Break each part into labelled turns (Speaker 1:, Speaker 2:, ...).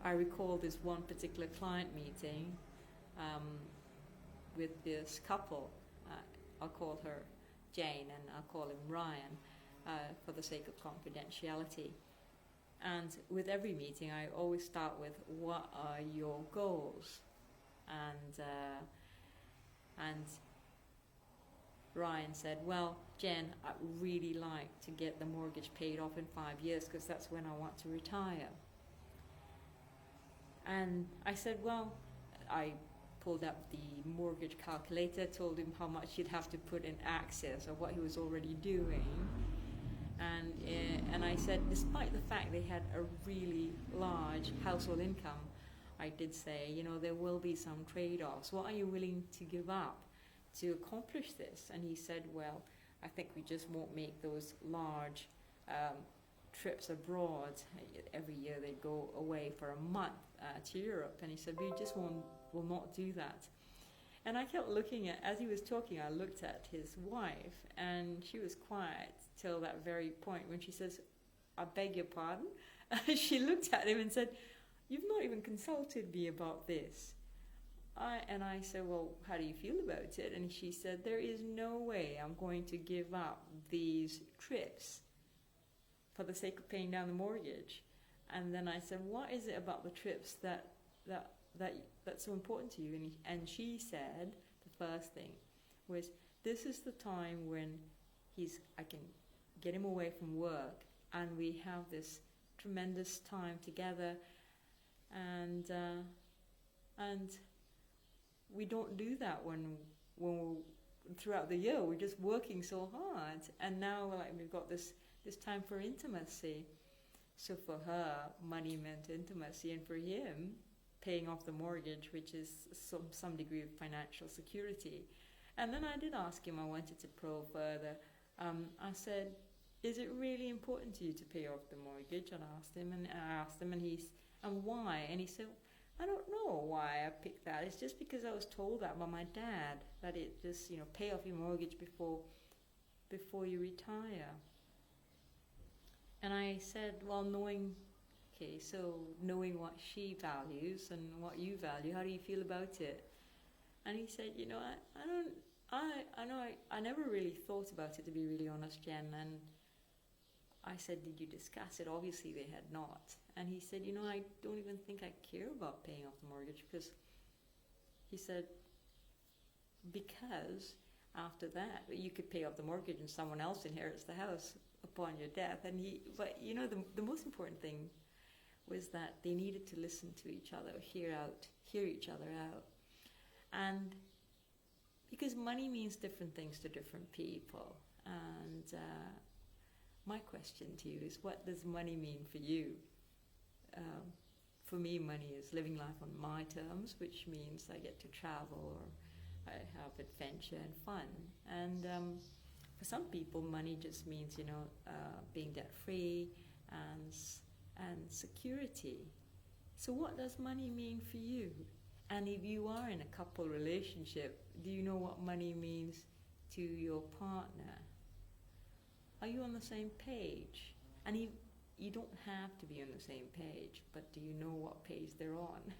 Speaker 1: I recall this one particular client meeting with this couple. I'll call her Jane and I'll call him Ryan for the sake of confidentiality. And with every meeting, I always start with, what are your goals? And Ryan said, well, Jen, I'd really like to get the mortgage paid off in 5 years because that's when I want to retire. And I said, well, I pulled up the mortgage calculator, told him how much he'd have to put in excess of what he was already doing. And I said, despite the fact they had a really large household income, I did say, there will be some trade-offs. What are you willing to give up to accomplish this? And he said, well, I think we just won't make those large trips abroad. Every year they go away for a month to Europe. And he said, we just will not do that. And I kept looking at, as he was talking, I looked at his wife, and she was quiet till that very point when she says, I beg your pardon? She looked at him and said, you've not even consulted me about this. And I said, well, how do you feel about it? And she said, there is no way I'm going to give up these trips for the sake of paying down the mortgage. And then I said, what is it about the trips that's so important to you? And she said, the first thing was, this is the time when I can get him away from work, and we have this tremendous time together, and we don't do that when we're throughout the year. We're just working so hard, and now we've got this time for intimacy. So for her, money meant intimacy, and for him, paying off the mortgage, which is some degree of financial security. And then I did ask him, I wanted to probe further. I said, is it really important to you to pay off the mortgage? And I asked him, and why? And he said, I don't know why I picked that. It's just because I was told that by my dad, that it just, pay off your mortgage before you retire. And I said, well, knowing what she values and what you value, how do you feel about it? And he said, I never really thought about it, to be really honest, Jen. And I said, did you discuss it? Obviously they had not. And he said, I don't even think I care about paying off the mortgage, because he said, because after that you could pay off the mortgage and someone else inherits the house upon your death. The most important thing was that they needed to listen to each other, hear each other out. And because money means different things to different people. And my question to you is, what does money mean for you? For me, money is living life on my terms, which means I get to travel, or I have adventure and fun. And for some people, money just means, being debt-free and security. So what does money mean for you? And if you are in a couple relationship, do you know what money means to your partner? Are you on the same page? And you don't have to be on the same page, but do you know what page they're on?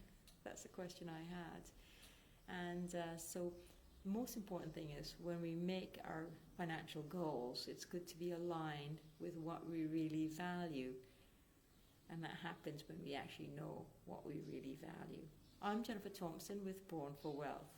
Speaker 1: That's the question I had. And so the most important thing is, when we make our financial goals, it's good to be aligned with what we really value. And that happens when we actually know what we really value. I'm Jennifer Thompson with Born for Wealth.